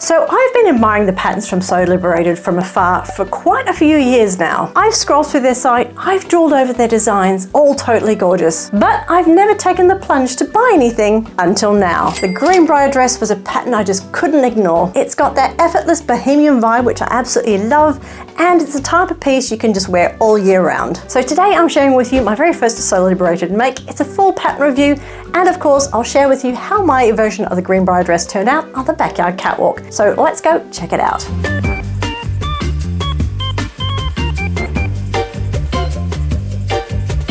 So I've been admiring the patterns from Sew Liberated from afar for quite a few years now. I've scrolled through their site, I've drooled over their designs, all totally gorgeous. But I've never taken the plunge to buy anything until now. The Greenbrier dress was a pattern I just couldn't ignore. It's got that effortless bohemian vibe, which I absolutely love, and it's the type of piece you can just wear all year round. So today I'm sharing with you my very first Sew Liberated make. It's a full pattern review, and of course I'll share with you how my version of the Greenbrier dress turned out on the backyard catwalk. So let's go check it out.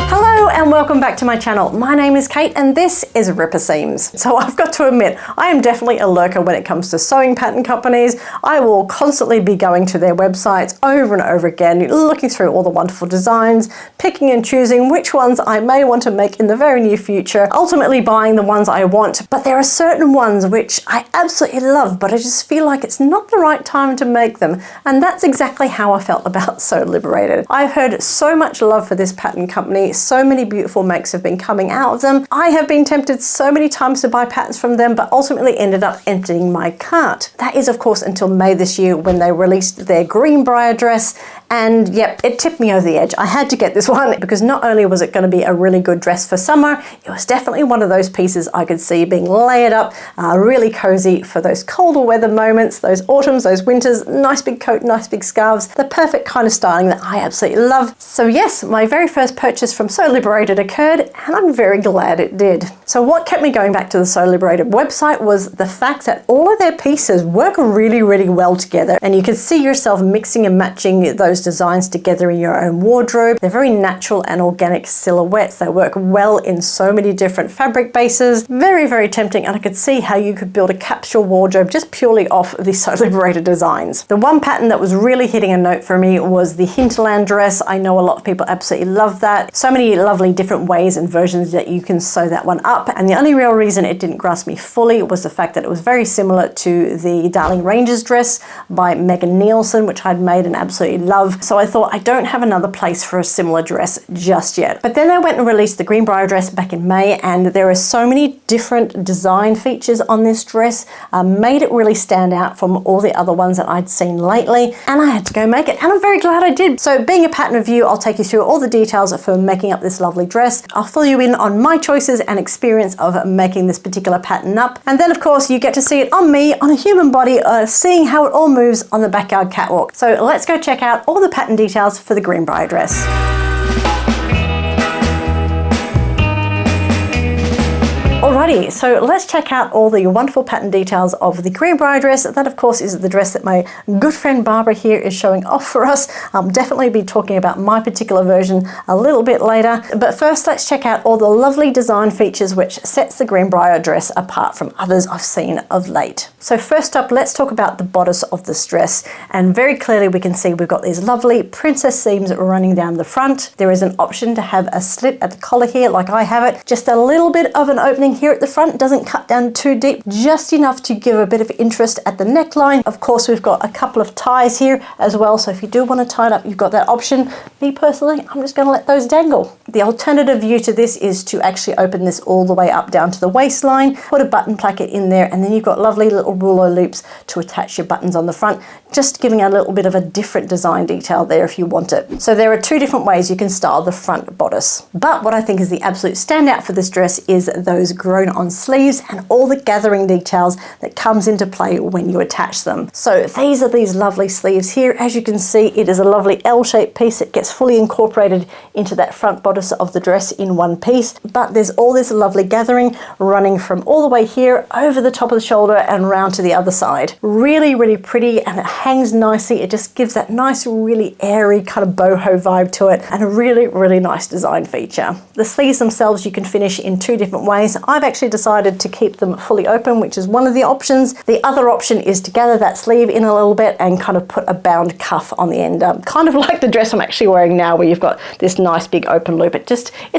Hello and welcome back to my channel. My name is Kate and this is Ripper Seams. So I've got to admit, I am definitely a lurker when it comes to sewing pattern companies. I will constantly be going to their websites over and over again, looking through all the wonderful designs, picking and choosing which ones I may want to make in the very near future, ultimately buying the ones I want. But there are certain ones which I absolutely love, but I just feel like it's not the right time to make them. And that's exactly how I felt about Sew Liberated. I've heard so much love for this pattern company. So many beautiful makes have been coming out of them. I have been tempted so many times to buy patterns from them, but ultimately ended up emptying my cart. That is, of course, until May this year when they released their Greenbrier dress. And yep, it tipped me over the edge. I had to get this one because not only was it going to be a really good dress for summer, it was definitely one of those pieces I could see being layered up, really cozy for those colder weather moments, those autumns, those winters, nice big coat, nice big scarves, the perfect kind of styling that I absolutely love. So yes, my very first purchase from Sew Liberated occurred, and I'm very glad it did. So what kept me going back to the Sew Liberated website was the fact that all of their pieces work really, really well together, and you can see yourself mixing and matching those designs together in your own wardrobe. They're very natural and organic silhouettes. They work well in so many different fabric bases. Very, very tempting, and I could see how you could build a capsule wardrobe just purely off the Sew Liberated designs. The one pattern that was really hitting a note for me was the hinterland dress. I know a lot of people absolutely love that. So many lovely different ways and versions that you can sew that one up, and the only real reason it didn't grasp me fully was the fact that it was very similar to the Darling Ranger's dress by Megan Nielsen, which I'd made and absolutely love. So I thought I don't have another place for a similar dress just yet. But then they went and released the Greenbrier dress back in May, and there are so many different design features on this dress, made it really stand out from all the other ones that I'd seen lately, and I had to go make it, and I'm very glad I did. So being a pattern review, I'll take you through all the details for making up this lovely dress. I'll fill you in on my choices and experience of making this particular pattern up, and then of course you get to see it on me, on a human body, seeing how it all moves on the backyard catwalk. So let's go check out all the pattern details for the Greenbrier dress. Alrighty, so let's check out all the wonderful pattern details of the Greenbrier dress. That of course is the dress that my good friend Barbara here is showing off for us. I'll definitely be talking about my particular version a little bit later. But first let's check out all the lovely design features which sets the Greenbrier dress apart from others I've seen of late. So first up, let's talk about the bodice of this dress. And very clearly we can see we've got these lovely princess seams running down the front. There is an option to have a slit at the collar here like I have it. Just a little bit of an opening here at the front, doesn't cut down too deep, just enough to give a bit of interest at the neckline. Of course, we've got a couple of ties here as well, so if you do want to tie it up, you've got that option. Me personally, I'm just going to let those dangle. The alternative view to this is to actually open this all the way up down to the waistline, put a button placket in there, and then you've got lovely little rouleau loops to attach your buttons on the front, just giving a little bit of a different design detail there if you want it. So there are two different ways you can style the front bodice. But what I think is the absolute standout for this dress is those grown on sleeves and all the gathering details that comes into play when you attach them. So these are these lovely sleeves here. As you can see, it is a lovely L-shaped piece that gets fully incorporated into that front bodice of the dress in one piece. But there's all this lovely gathering running from all the way here over the top of the shoulder and round to the other side. Really, really pretty, and it hangs nicely. It just gives that nice, really airy kind of boho vibe to it, and a really, really nice design feature. The sleeves themselves you can finish in two different ways. I've actually decided to keep them fully open, which is one of the options. The other option is to gather that sleeve in a little bit and kind of put a bound cuff on the end, kind of like the dress I'm actually wearing now, where you've got this nice big open loop. It's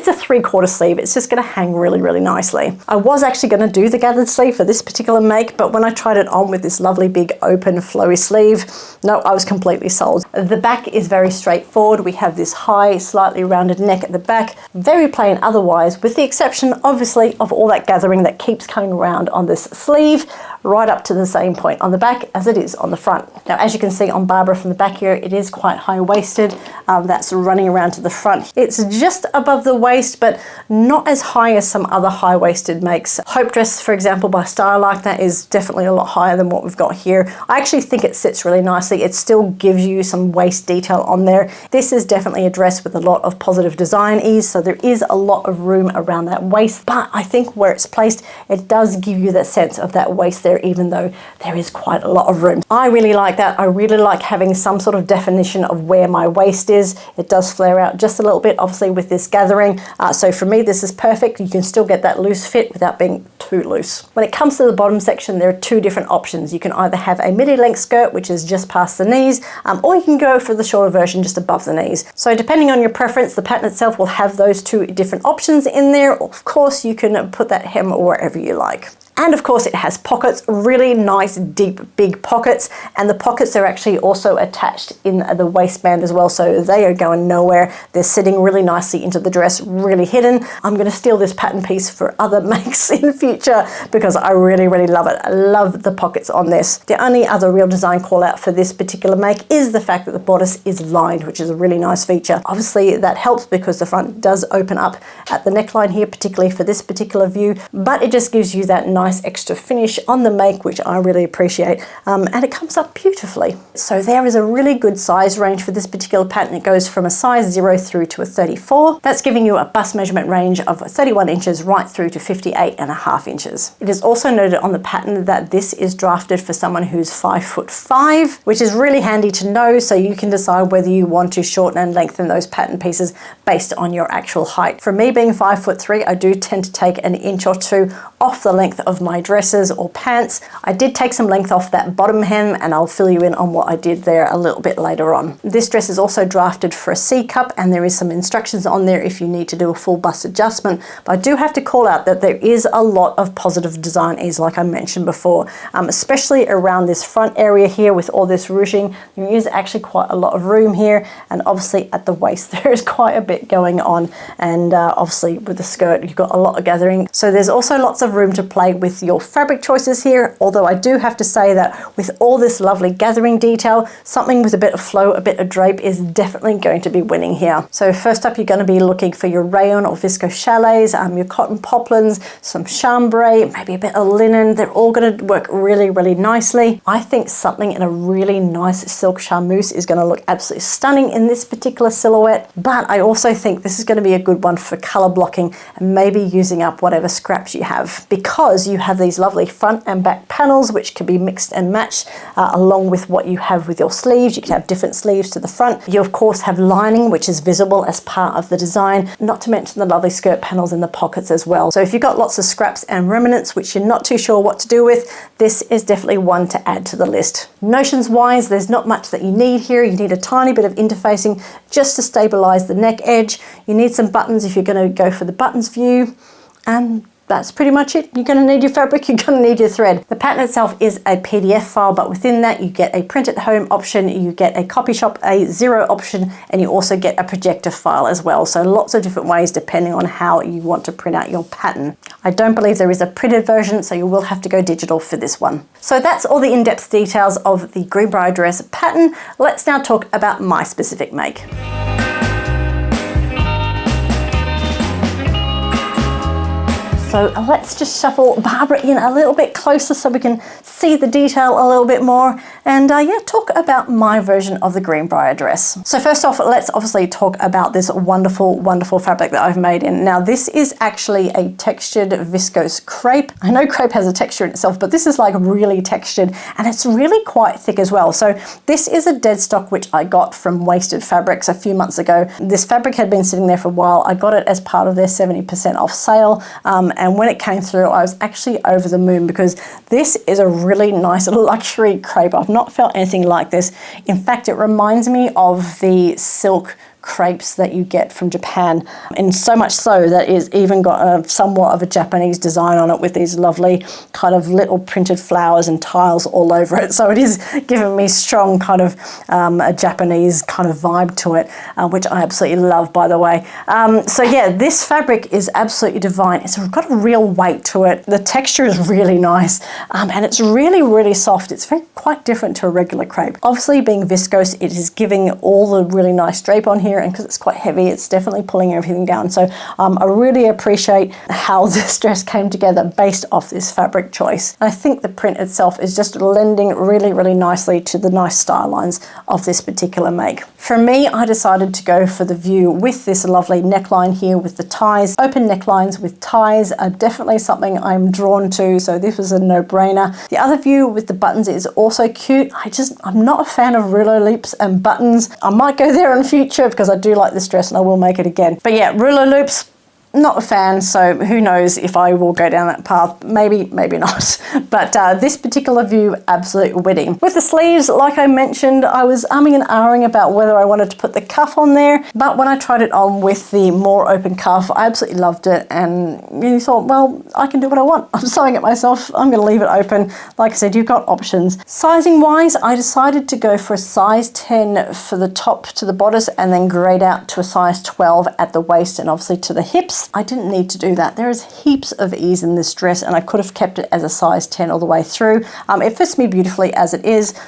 a 3/4 sleeve. It's just going to hang really, really nicely. I was actually going to do the gathered sleeve for this particular make, but when I tried it on with this lovely big open flowy sleeve, no, I was completely sold. The back is very straightforward. We have this high, slightly rounded neck at the back, very plain otherwise, with the exception obviously of all that gathering that keeps coming around on this sleeve. right up to the same point on the back as it is on the front. Now, as you can see on Barbara from the back here, it is quite high-waisted. That's running around to the front. It's just above the waist, but not as high as some other high-waisted makes. Hope Dress, for example, by Style Like That is definitely a lot higher than what we've got here. I actually think it sits really nicely. It still gives you some waist detail on there. This is definitely a dress with a lot of positive design ease, so there is a lot of room around that waist, but I think where it's placed, it does give you that sense of that waist there, even though there is quite a lot of room. I really like that. I really like having some sort of definition of where my waist is. It does flare out just a little bit, obviously, with this gathering. So for me, this is perfect. You can still get that loose fit without being too loose. When it comes to the bottom section, there are two different options. You can either have a midi length skirt, which is just past the knees, or you can go for the shorter version just above the knees. So depending on your preference, the pattern itself will have those two different options in there. Of course, you can put that hem wherever you like. And of course it has pockets, really nice, deep, big pockets. And the pockets are actually also attached in the waistband as well. So they are going nowhere. They're sitting really nicely into the dress, really hidden. I'm gonna steal this pattern piece for other makes in the future because I really, really love it. I love the pockets on this. The only other real design call out for this particular make is the fact that the bodice is lined, which is a really nice feature. Obviously that helps because the front does open up at the neckline here, particularly for this particular view, but it just gives you that nice extra finish on the make, which I really appreciate, and it comes up beautifully. So there is a really good size range for this particular pattern. It goes from a size 0 through to a 34. That's giving you a bust measurement range of 31 inches right through to 58.5 inches. It is also noted on the pattern that this is drafted for someone who's 5'5", which is really handy to know, so you can decide whether you want to shorten and lengthen those pattern pieces based on your actual height. For me, being 5'3", I do tend to take an inch or two off the length of my dresses or pants. I did take some length off that bottom hem, and I'll fill you in on what I did there a little bit later on. This dress is also drafted for a C cup, and there is some instructions on there if you need to do a full bust adjustment. But I do have to call out that there is a lot of positive design ease, like I mentioned before, especially around this front area here with all this ruching. There is actually quite a lot of room here, and obviously at the waist there is quite a bit going on, and obviously with the skirt you've got a lot of gathering. So there's also lots of room to play with your fabric choices here, although I do have to say that with all this lovely gathering detail, something with a bit of flow, a bit of drape is definitely going to be winning here. So first up, you're going to be looking for your rayon or viscose chalets, your cotton poplins, some chambray, maybe a bit of linen. They're all going to work really, really nicely. I think something in a really nice silk charmeuse is going to look absolutely stunning in this particular silhouette, but I also think this is going to be a good one for color blocking and maybe using up whatever scraps you have, because you have these lovely front and back panels which can be mixed and matched along with what you have with your sleeves. You can have different sleeves to the front. You of course have lining, which is visible as part of the design, not to mention the lovely skirt panels in the pockets as well. So if you've got lots of scraps and remnants which you're not too sure what to do with, this is definitely one to add to the list. Notions wise, there's not much that you need here. You need a tiny bit of interfacing just to stabilize the neck edge. You need some buttons if you're going to go for the buttons view, and that's pretty much it. You're going to need your fabric, you're going to need your thread. The pattern itself is a PDF file, but within that you get a print at home option, you get a copy shop A0 option, and you also get a projector file as well. So lots of different ways depending on how you want to print out your pattern. I don't believe there is a printed version, so you will have to go digital for this one. So that's all the in-depth details of the Greenbrier dress pattern. Let's now talk about my specific make. So let's just shuffle Barbara in a little bit closer so we can see the detail a little bit more, and yeah, talk about my version of the Greenbrier dress. So first off, let's obviously talk about this wonderful, wonderful fabric that I've made in. Now this is actually a textured viscose crepe. I know crepe has a texture in itself, but this is like really textured, and it's really quite thick as well. So this is a dead stock which I got from Wasted Fabrics a few months ago. This fabric had been sitting there for a while. I got it as part of their 70% off sale, and when it came through, I was actually over the moon because this is a really nice luxury crepe. I've not felt anything like this. In fact, it reminds me of the silk crepes that you get from Japan, and so much so that it's even got somewhat of a Japanese design on it with these lovely kind of little printed flowers and tiles all over it. So it is giving me strong kind of a Japanese kind of vibe to it, which I absolutely love, by the way. So yeah, this fabric is absolutely divine. It's got a real weight to it. The texture is really nice, and it's really, really soft. It's quite different to a regular crepe. Obviously, being viscose, it is giving all the really nice drape on here, and because it's quite heavy, it's definitely pulling everything down. So I really appreciate how this dress came together based off this fabric choice. I think the print itself is just lending really, really nicely to the nice style lines of this particular make. For me, I decided to go for the view with this lovely neckline here with the ties. Open necklines with ties are definitely something I'm drawn to, so this was a no-brainer. The other view with the buttons is also cute. I'm not a fan of ruler loops and buttons. I might go there in the future because I do like this dress and I will make it again. But yeah, ruler loops, not a fan, so who knows if I will go down that path. Maybe, maybe not. But this particular view, absolute winning. With the sleeves, like I mentioned, I was umming and ahhing about whether I wanted to put the cuff on there, but when I tried it on with the more open cuff, I absolutely loved it, and you thought, well, I can do what I want. I'm sewing it myself. I'm going to leave it open. Like I said, you've got options. Sizing wise, I decided to go for a size 10 for the top to the bodice, and then grade out to a size 12 at the waist and obviously to the hips. I didn't need to do that. There is heaps of ease in this dress, and I could have kept it as a size 10 all the way through. It fits me beautifully as it is.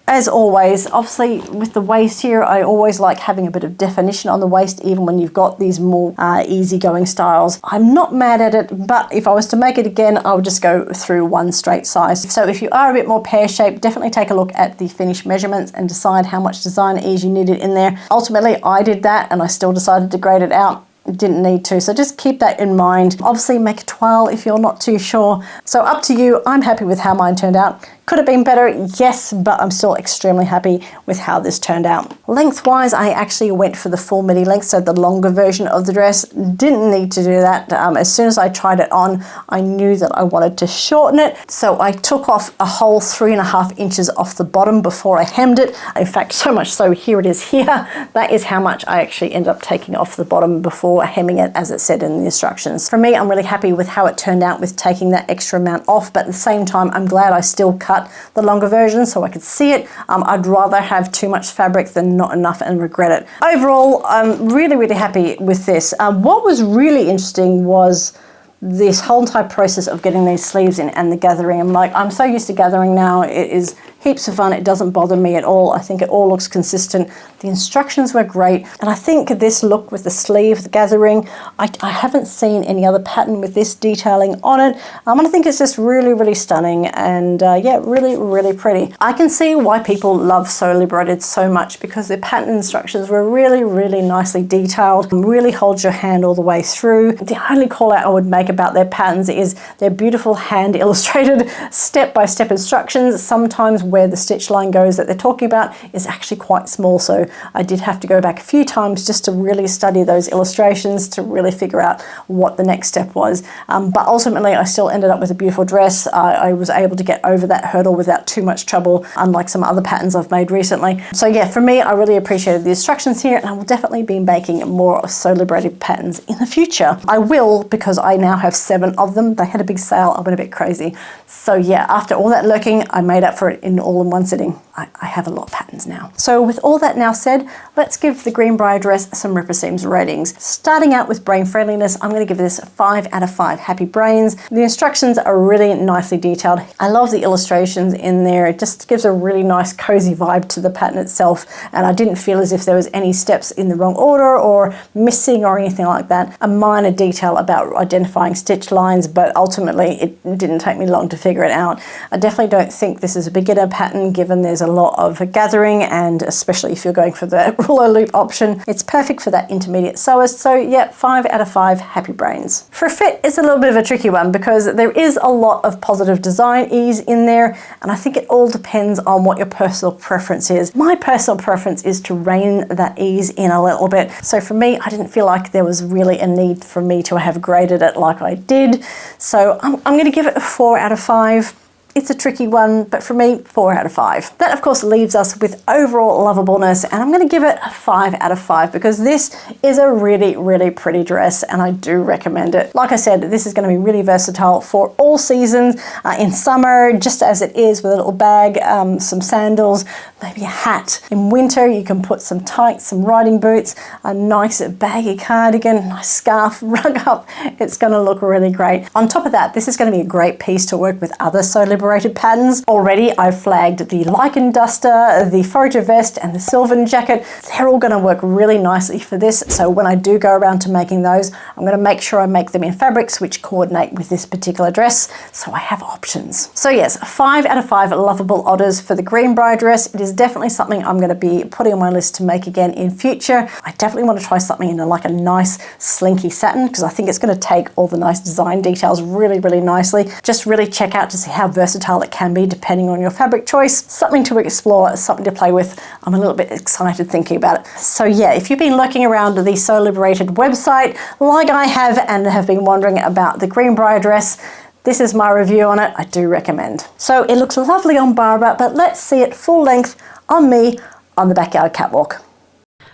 As always, obviously with the waist here, I always like having a bit of definition on the waist, even when you've got these more easygoing styles. I'm not mad at it, but if I was to make it again, I would just go through one straight size. So if you are a bit more pear-shaped, definitely take a look at the finished measurements and decide how much design ease you needed in there. Ultimately, I did that, and I still decided to grade it out. Didn't need to, so just keep that in mind. Obviously make a twirl if you're not too sure. So up to you. I'm happy with how mine turned out. Could have been better, yes, but I'm still extremely happy with how this turned out. Lengthwise, I actually went for the full midi length, so the longer version of the dress. Didn't need to do that. As soon as I tried it on, I knew that I wanted to shorten it, so I took off a whole 3.5 inches off the bottom before I hemmed it. In fact, so much so, here it is here. That is how much I actually ended up taking off the bottom before hemming it, as it said in the instructions. For me, I'm really happy with how it turned out with taking that extra amount off, but at the same time, I'm glad I still cut the longer version so I could see it. I'd rather have too much fabric than not enough and regret it. Overall, I'm really, really happy with this. What was really interesting was this whole entire process of getting these sleeves in and the gathering. I'm so used to gathering now. It is heaps of fun. It doesn't bother me at all. I think it all looks consistent. The instructions were great. And I think this look with the sleeve, the gathering, I haven't seen any other pattern with this detailing on it. And I think it's just really, really stunning, and yeah, really, really pretty. I can see why people love Sew Liberated so much, because their pattern instructions were really, really nicely detailed, really holds your hand all the way through. The only call out I would make about their patterns is their beautiful hand illustrated step-by-step instructions. Sometimes where the stitch line goes that they're talking about is actually quite small, so I did have to go back a few times just to really study those illustrations to really figure out what the next step was. But ultimately I still ended up with a beautiful dress. I was able to get over that hurdle without too much trouble, unlike some other patterns I've made recently. So yeah, for me, I really appreciated the instructions here, and I will definitely be making more Sew Liberated patterns in the future. I will, because I now have 7 of them. They had a big sale. I went a bit crazy. So yeah, after all that lurking, I made up for it all in one sitting. I have a lot of patterns now. So with all that now said, let's give the Greenbrier dress some Ripper Seams ratings. Starting out with brain friendliness, I'm going to give this 5 out of 5 happy brains. The instructions are really nicely detailed. I love the illustrations in there. It just gives a really nice cozy vibe to the pattern itself, and I didn't feel as if there was any steps in the wrong order or missing or anything like that. A minor detail about identifying stitch lines, but ultimately it didn't take me long to figure it out. I definitely don't think this is a beginner pattern, given there's a lot of gathering, and especially if you're going for the ruler loop option, it's perfect for that intermediate sewist. So yeah, 5 out of 5 happy brains. For fit, it's a little bit of a tricky one because there is a lot of positive design ease in there, and I think it all depends on what your personal preference is. My personal preference is to rein that ease in a little bit. So for me, I didn't feel like there was really a need for me to have graded it like I did. So I'm going to give it a 4 out of 5. It's a tricky one, but for me, 4 out of 5. That of course leaves us with overall lovableness, and I'm going to give it a 5 out of 5 because this is a really, really pretty dress and I do recommend it. Like I said, this is going to be really versatile for all seasons, in summer, just as it is with a little bag, some sandals, maybe a hat. In winter, you can put some tights, some riding boots, a nice baggy cardigan, nice scarf, rug up. It's going to look really great. On top of that, this is going to be a great piece to work with other Sew Liberated patterns. Already I've flagged the lichen duster, the forager vest and the sylvan jacket. They're all going to work really nicely for this. So when I do go around to making those, I'm going to make sure I make them in fabrics which coordinate with this particular dress, so I have options. So yes, 5 out of 5 lovable otters for the Greenbrier dress. It is definitely something I'm going to be putting on my list to make again in future. I definitely want to try something in like a nice slinky satin because I think it's going to take all the nice design details really, really nicely. Just really check out to see how versatile it can be depending on your fabric choice. Something to explore, something to play with. I'm a little bit excited thinking about it. So yeah, if you've been lurking around the Sew Liberated website like I have and have been wondering about the Greenbrier dress, this is my review on it. I do recommend. So it looks lovely on Barbara, but let's see it full length on me on the backyard catwalk.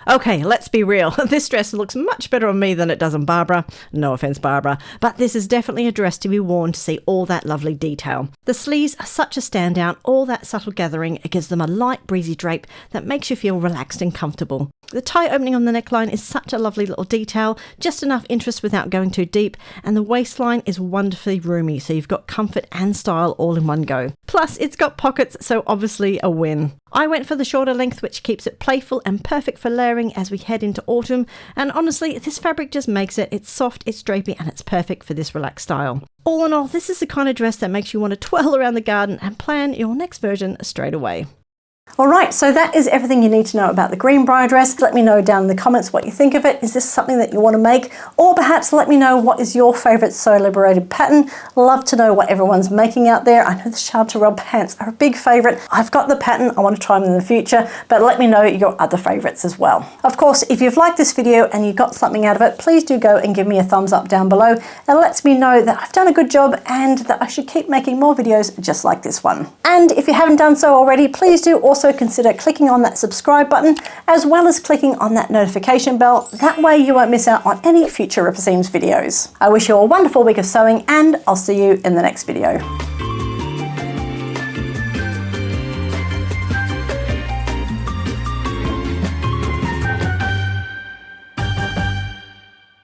Okay, let's be real. This dress looks much better on me than it does on Barbara. No offense, Barbara, but this is definitely a dress to be worn to see all that lovely detail. The sleeves are such a standout, all that subtle gathering. It gives them a light, breezy drape that makes you feel relaxed and comfortable. The tie opening on the neckline is such a lovely little detail, just enough interest without going too deep, and the waistline is wonderfully roomy, so you've got comfort and style all in one go. Plus, it's got pockets, so obviously a win. I went for the shorter length, which keeps it playful and perfect for layering as we head into autumn, and honestly, this fabric just makes it. It's soft, it's drapey, and it's perfect for this relaxed style. All in all, this is the kind of dress that makes you want to twirl around the garden and plan your next version straight away. Alright, so that is everything you need to know about the Greenbrier dress. Let me know down in the comments what you think of it. Is this something that you want to make? Or perhaps let me know what is your favourite Sew Liberated pattern. Love to know what everyone's making out there. I know the Charterelle pants are a big favourite. I've got the pattern, I want to try them in the future, but let me know your other favourites as well. Of course, if you've liked this video and you got something out of it, please do go and give me a thumbs up down below. It lets me know that I've done a good job and that I should keep making more videos just like this one. And if you haven't done so already, please do also consider clicking on that subscribe button as well as clicking on that notification bell. That way you won't miss out on any future Ripper Seams videos. I wish you a wonderful week of sewing and I'll see you in the next video.